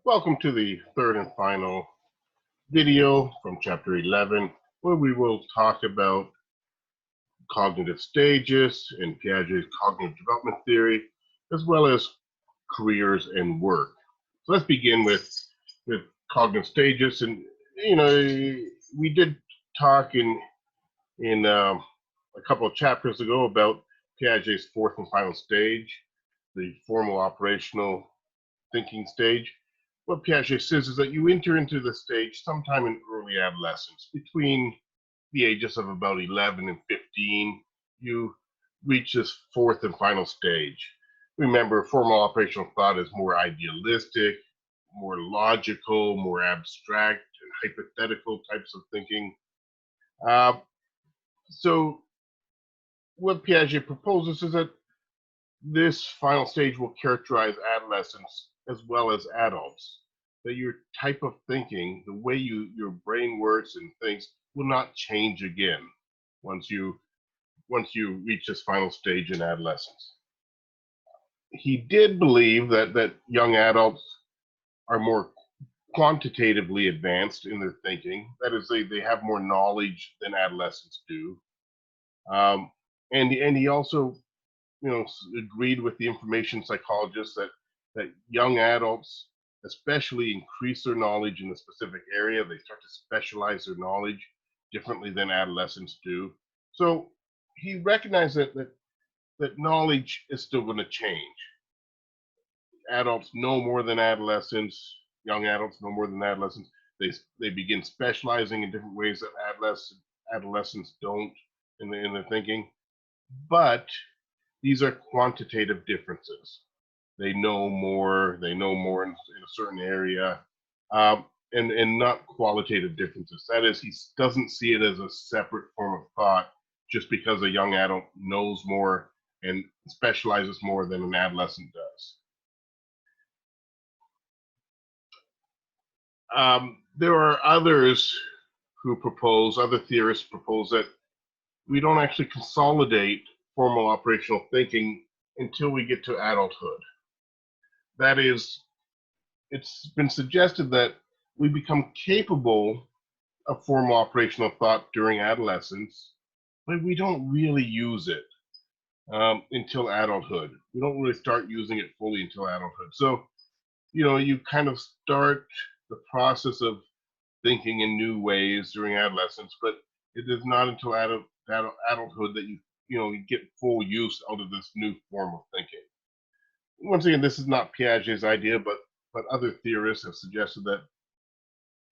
Welcome to the third and final video from chapter 11, where we will talk about cognitive stages and Piaget's cognitive development theory, as well as careers and work. So let's begin with cognitive stages. And, we did talk in a couple of chapters ago about Piaget's fourth and final stage, the formal operational thinking stage. What Piaget says is that you enter into the stage sometime in early adolescence, between the ages of about 11 and 15. You reach this fourth and final stage. Remember, formal operational thought is more idealistic, more logical, more abstract, and hypothetical types of thinking. Uh, so, what Piaget proposes is that this final stage will characterize adolescents as well as adults. That your type of thinking, the way your brain works and thinks, will not change again once you reach this final stage in adolescence. He did believe that young adults are more quantitatively advanced in their thinking. That is, they have more knowledge than adolescents do. And he also agreed with the information psychologists that young adults especially increase their knowledge in a specific area. They start to specialize their knowledge differently than adolescents do. So he recognized that knowledge is still going to change. Adults know more than adolescents. Young adults know more than adolescents. They begin specializing in different ways that adolescents don't in their thinking. But these are quantitative differences. They know more in a certain area, and not qualitative differences. That is, he doesn't see it as a separate form of thought just because a young adult knows more and specializes more than an adolescent does. There are other theorists propose that we don't actually consolidate formal operational thinking until we get to adulthood. That is, it's been suggested that we become capable of formal operational thought during adolescence, but we don't really use it until adulthood. We don't really start using it fully until adulthood. So, you kind of start the process of thinking in new ways during adolescence, but it is not until adulthood that you get full use out of this new form of thinking. Once again, this is not Piaget's idea, but other theorists have suggested that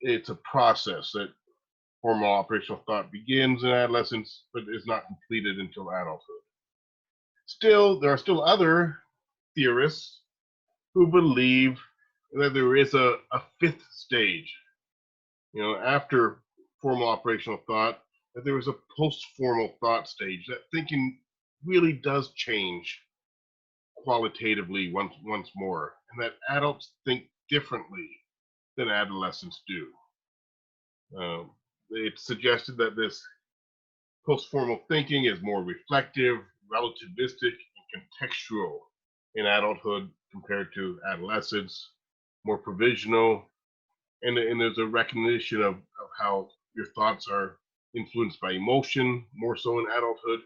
it's a process that formal operational thought begins in adolescence, but is not completed until adulthood. Still, there are still other theorists who believe that there is a fifth stage, after formal operational thought, that there is a post-formal thought stage, that thinking really does change qualitatively once more, and that adults think differently than adolescents do. It's suggested that this post-formal thinking is more reflective, relativistic, and contextual in adulthood compared to adolescence, more provisional, and there's a recognition of how your thoughts are influenced by emotion more so in adulthood.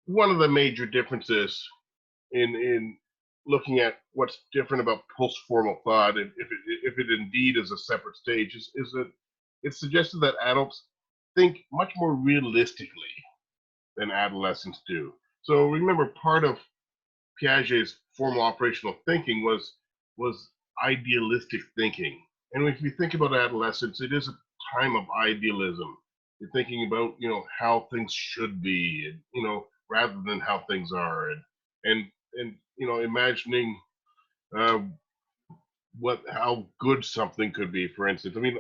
One of the major differences in looking at what's different about post-formal thought, and if it indeed is a separate stage, is that it's suggested that adults think much more realistically than adolescents do. So remember, part of Piaget's formal operational thinking was idealistic thinking. And if you think about adolescence, it is a time of idealism. You're thinking about how things should be, and rather than how things are, and imagining how good something could be. For instance, I mean,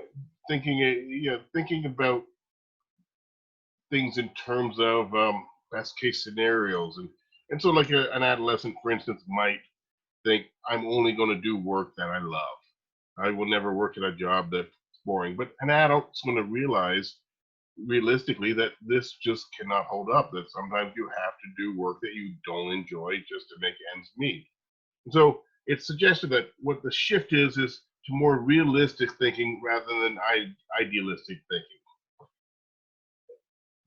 thinking about things in terms of best case scenarios, and so like an adolescent, for instance, might think, I'm only going to do work that I love. I will never work at a job that's boring. But an adult's going to realize realistically that this just cannot hold up, that sometimes you have to do work that you don't enjoy just to make ends meet. So It suggested that what the shift is to more realistic thinking rather than idealistic thinking.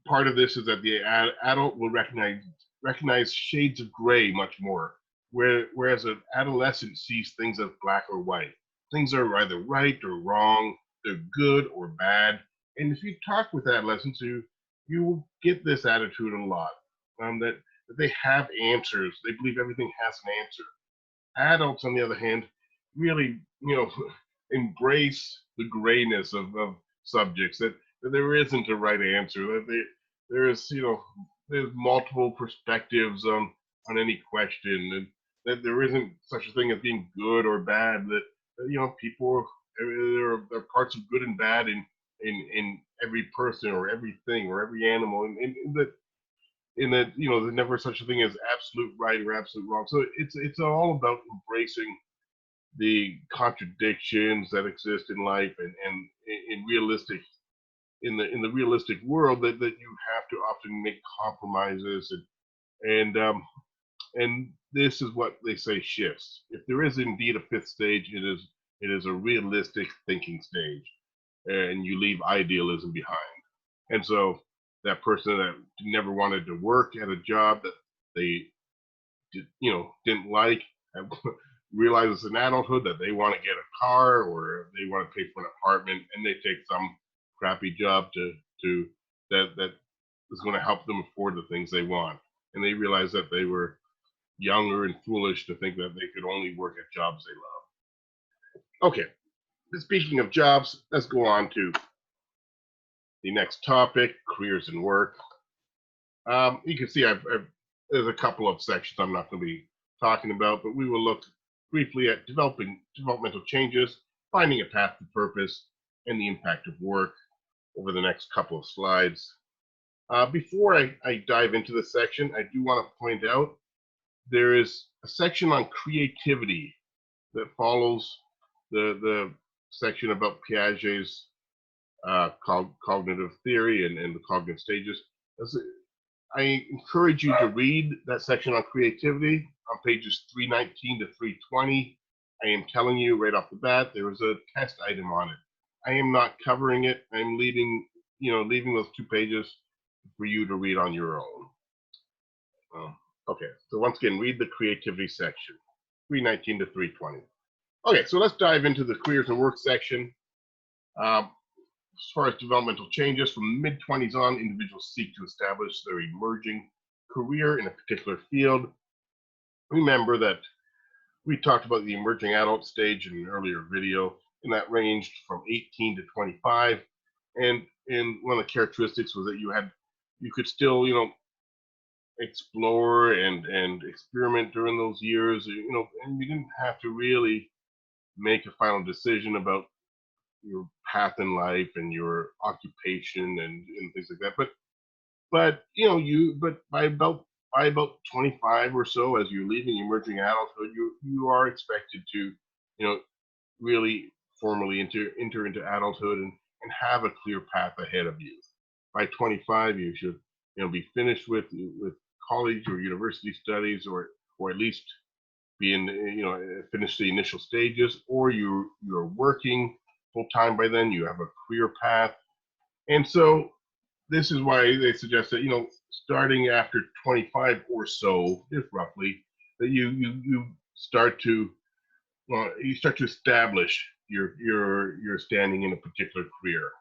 Part of this is that the adult will recognize shades of gray much more, whereas an adolescent sees things as black or white. Things are either right or wrong, they're good or bad. And if you talk with adolescents, you will get this attitude a lot, that they have answers. They believe everything has an answer. Adults, on the other hand, really, embrace the grayness of subjects, that there isn't a right answer, that there's, there's multiple perspectives on any question, and that there isn't such a thing as being good or bad, people, there are parts of good and bad in every person or everything or every animal, and in that there's never such a thing as absolute right or absolute wrong. So it's all about embracing the contradictions that exist in life, and in the realistic world, that you have to often make compromises, and this is what they say shifts. If there is indeed a fifth stage, it is a realistic thinking stage, and you leave idealism behind. And so that person that never wanted to work at a job that they didn't like, realizes in adulthood that they want to get a car or they want to pay for an apartment, and they take some crappy job to that is going to help them afford the things they want. And they realize that they were younger and foolish to think that they could only work at jobs they love. Okay, speaking of jobs, let's go on to the next topic: careers and work. You can see there's a couple of sections I'm not going to be talking about, but we will look briefly at developmental changes, finding a path to purpose, and the impact of work over the next couple of slides. Before I dive into this section, I do want to point out there is a section on creativity that follows the section about Piaget's cognitive theory and the cognitive stages. I encourage you to read that section on creativity on pages 319 to 320. I am telling you right off the bat, there is a test item on it. I am not covering it. I'm leaving those 2 pages for you to read on your own. Okay, so once again, read the creativity section, 319 to 320. Okay, so let's dive into the careers and work section. As far as developmental changes, from mid-20s on, individuals seek to establish their emerging career in a particular field. Remember that we talked about the emerging adult stage in an earlier video, and that ranged from 18 to 25. And one of the characteristics was that you could still, explore and experiment during those years, and you didn't have to really make a final decision about your path in life and your occupation and things like that. But by about 25 or so, as you're leaving emerging adulthood, you are expected to, really formally enter into adulthood and have a clear path ahead of you. By 25, you should be finished with college or university studies, or at least be finish the initial stages, or you're working full time by then. You have a career path, and so this is why they suggest that starting after 25 or so, if roughly, that you start to establish your standing in a particular career,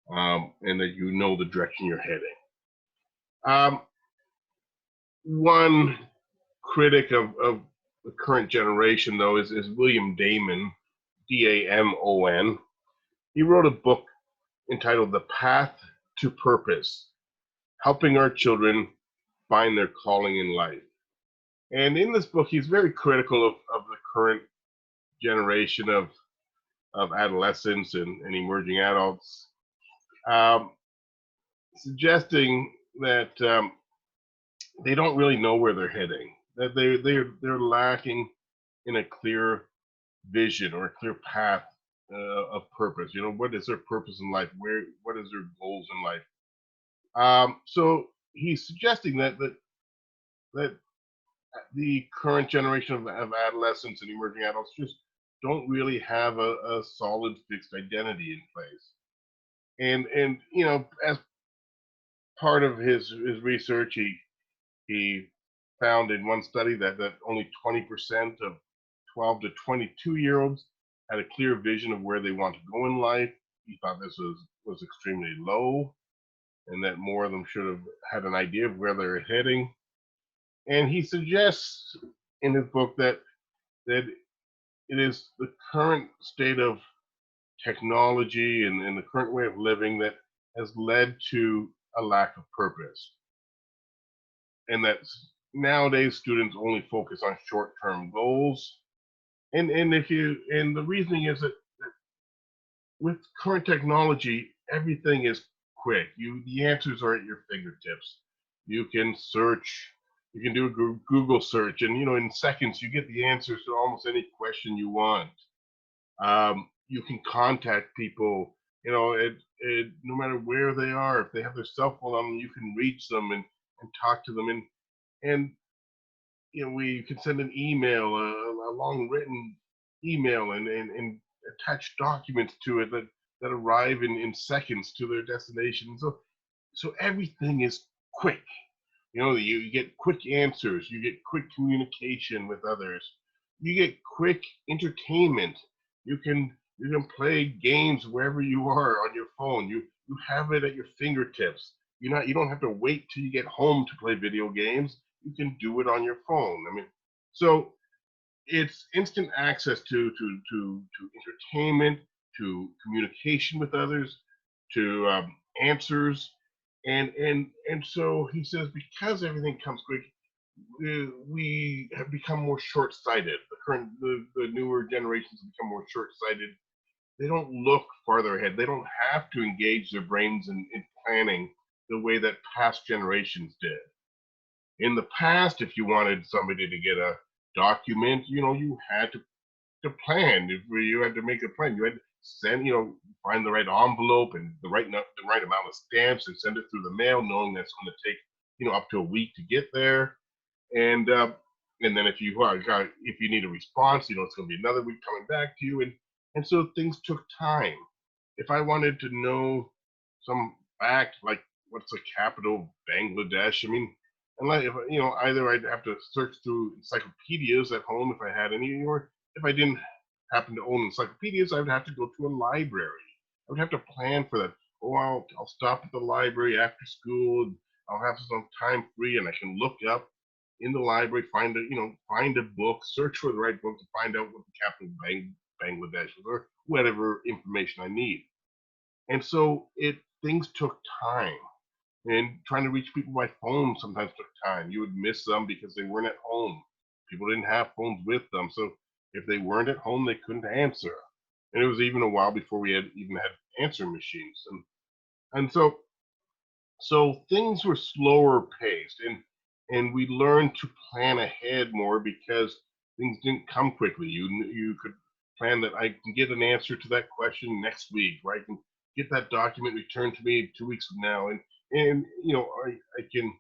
and that the direction you're heading. One critic of the current generation, though, is William Damon, Damon. He wrote a book entitled The Path to Purpose: Helping Our Children Find Their Calling in Life. And in this book, he's very critical of the current generation of adolescents and emerging adults, suggesting that they don't really know where they're heading, that they're lacking in a clear vision or a clear path of purpose. What is their purpose in life? What is their goals in life? So he's suggesting that the current generation of adolescents and emerging adults just don't really have a solid fixed identity in place. And as part of his research, he found in one study that only 20% of 12 to 22-year-olds had a clear vision of where they want to go in life. He thought this was extremely low, and that more of them should have had an idea of where they're heading. And he suggests in his book that it is the current state of technology and the current way of living that has led to a lack of purpose, and that nowadays students only focus on short-term goals. And the reasoning is that with current technology, everything is quick. The answers are at your fingertips. You can search, you can do a Google search, and in seconds you get the answers to almost any question you want. You can contact people, no matter where they are. If they have their cell phone on them, you can reach them and talk to them. And we can send an email, a long written email, and attach documents to it that arrive in seconds to their destination. So everything is quick. You get quick answers, you get quick communication with others, you get quick entertainment. You can play games wherever you are on your phone. You have it at your fingertips. You don't have to wait till you get home to play video games. You can do it on your phone. I mean, so it's instant access to entertainment, to communication with others, to answers, and so he says because everything comes quick, we have become more short-sighted. The newer generations have become more short-sighted. They don't look farther ahead. They don't have to engage their brains in planning the way that past generations did. In the past, if you wanted somebody to get a document, you had to plan. If you had to make a plan, you had to send, find the right envelope and the right amount of stamps and send it through the mail, knowing that's going to take up to a week to get there. And then if you need a response, it's going to be another week coming back to you, and so things took time. If I wanted to know some fact like what's the capital of Bangladesh, I mean, unless either I'd have to search through encyclopedias at home if I had any, or if I didn't happen to own encyclopedias, I would have to go to a library. I would have to plan for that. Oh, I'll stop at the library after school. And I'll have some time free, and I can look up in the library, find a book, search for the right book to find out what the capital of Bangladesh is, or whatever information I need. And so things took time. And trying to reach people by phone sometimes took time. You would miss them because they weren't at home. People didn't have phones with them. So if they weren't at home, they couldn't answer. And it was even a while before we even had answering machines. And so things were slower paced, and we learned to plan ahead more because things didn't come quickly. You could plan that I can get an answer to that question next week, or I can get that document returned to me 2 weeks from now, and I can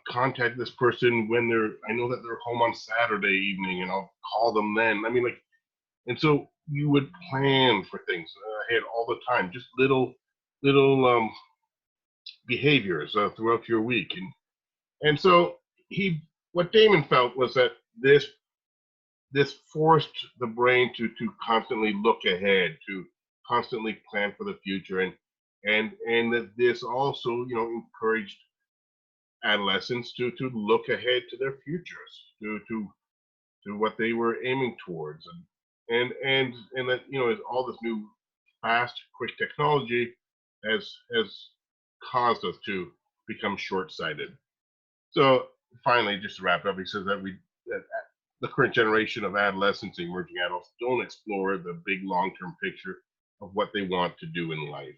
contact this person when I know that they're home on Saturday evening, and I'll call them then. I mean, and so you would plan for things ahead all the time, just little behaviors throughout your week, and so what Damon felt was that this forced the brain to constantly look ahead, to constantly plan for the future, and that this also encouraged adolescents to look ahead to their futures, to what they were aiming towards, and that as all this new fast quick technology has caused us to become short-sighted. So finally, just to wrap up, he says that the current generation of adolescents and emerging adults don't explore the big long-term picture of what they want to do in life.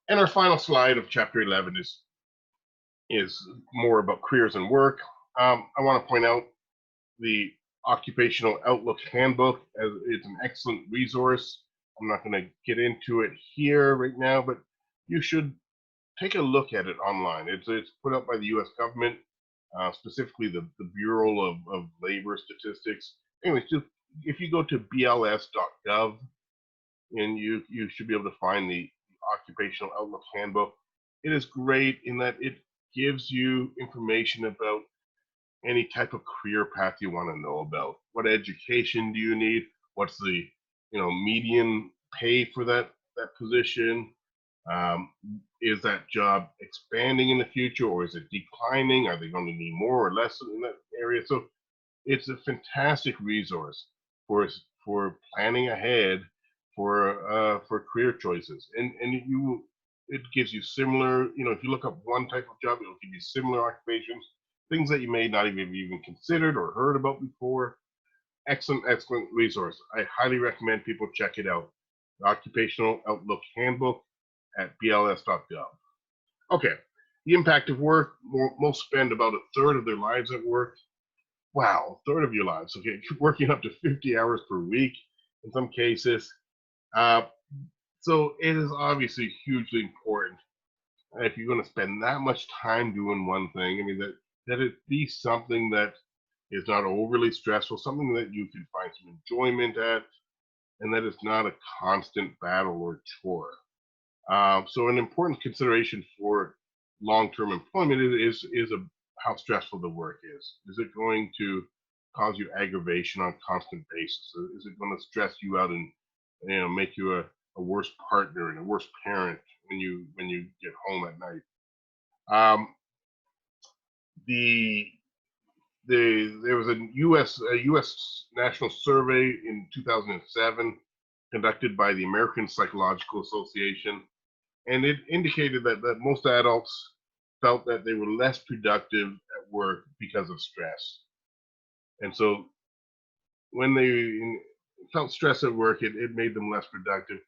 And our final slide of chapter 11 is more about careers and work. I want to point out the Occupational Outlook Handbook, as it's an excellent resource. I'm not going to get into it here right now, but you should take a look at it online. It's put up by the U.S. government. specifically the Bureau of Labor Statistics. Anyways, just if you go to bls.gov, and you should be able to find the Occupational Outlook Handbook. It is great in that it gives you information about any type of career path you want to know about. What education do you need? What's the median pay for that position? Is that job expanding in the future, or is it declining? Are they going to need more or less in that area? So it's a fantastic resource for planning ahead for career choices, and it gives you similar, if you look up one type of job, it'll give you similar occupations, things that you may not have even considered or heard about before. Excellent resource. I highly recommend people check it out. The Occupational Outlook Handbook at bls.gov. Okay, the impact of work. Most spend about a third of their lives at work. Wow, a third of your lives. Okay, working up to 50 hours per week in some cases. So it is obviously hugely important if you're going to spend that much time doing one thing. I mean, that it be something that is not overly stressful, something that you can find some enjoyment at, and that it's not a constant battle or chore. So an important consideration for long-term employment is how stressful the work is. Is it going to cause you aggravation on a constant basis? Is it going to stress you out and make you a worse partner and a worse parent when you get home at night? There was a U.S. national survey in 2007 conducted by the American Psychological Association, and it indicated that most adults felt that they were less productive at work because of stress. And so when they felt stress at work, it made them less productive.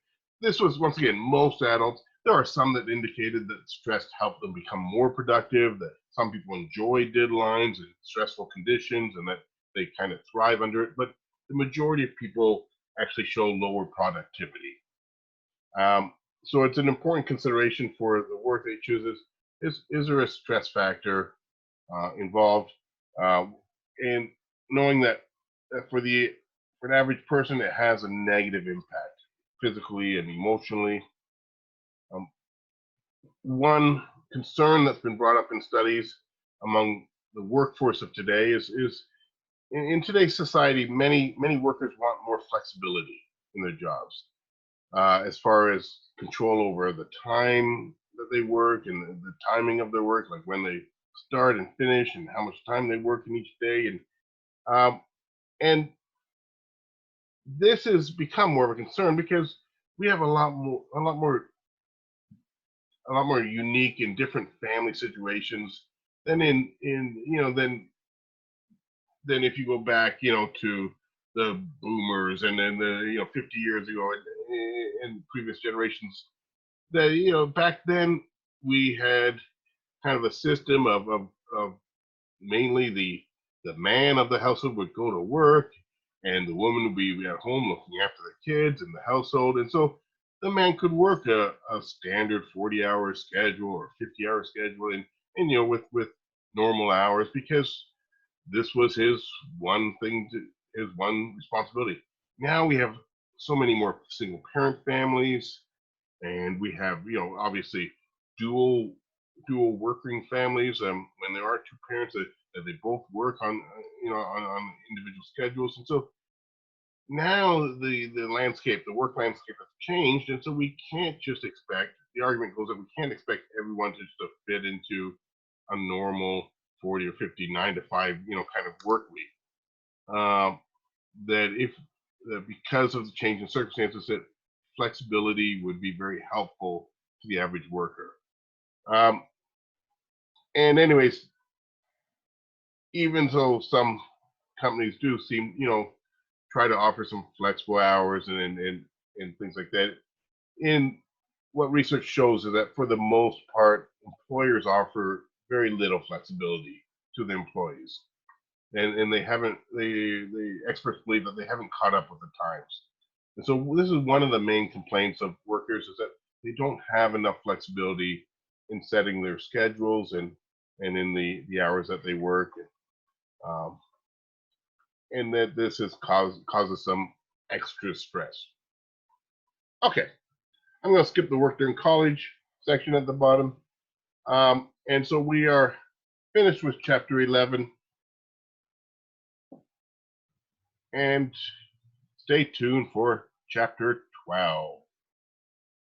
This was, once again, most adults. There are some that indicated that stress helped them become more productive, that some people enjoy deadlines and stressful conditions and that they kind of thrive under it. But the majority of people actually show lower productivity. So it's an important consideration for the work they choose. Is there a stress factor involved? And knowing that for an average person, it has a negative impact physically and emotionally. One concern that's been brought up in studies among the workforce of today is in today's society, many workers want more flexibility in their jobs, as far as control over the time that they work and the timing of their work, like when they start and finish and how much time they work in each day, and this has become more of a concern because we have a lot more unique and different family situations than than if you go back, to the boomers and then the 50 years ago and previous generations. That back then we had kind of a system of mainly the man of the household would go to work and the woman would be at home looking after the kids and the household, and so the man could work a standard 40-hour schedule or 50-hour schedule, and with normal hours, because this was his one thing, his one responsibility. Now we have so many more single parent families, and we have obviously dual working families. When there are two parents that they both work on on individual schedules, and so now the landscape, the work landscape has changed, and so we can't just expect. The argument goes that we can't expect everyone to just fit into a normal 40 or 50 9 to 5 kind of work week. That if because of the change in circumstances, that flexibility would be very helpful to the average worker. And anyways, even though some companies do seem try to offer some flexible hours and things like that, in what research shows is that for the most part, employers offer very little flexibility to the employees, and they haven't. The experts believe that they haven't caught up with the times, and so this is one of the main complaints of workers, is that they don't have enough flexibility in setting their schedules, and and in the hours that they work, and that this has causes some extra stress. Okay, I'm going to skip the work during college section at the bottom. And so we are finished with chapter 11. And stay tuned for chapter 12.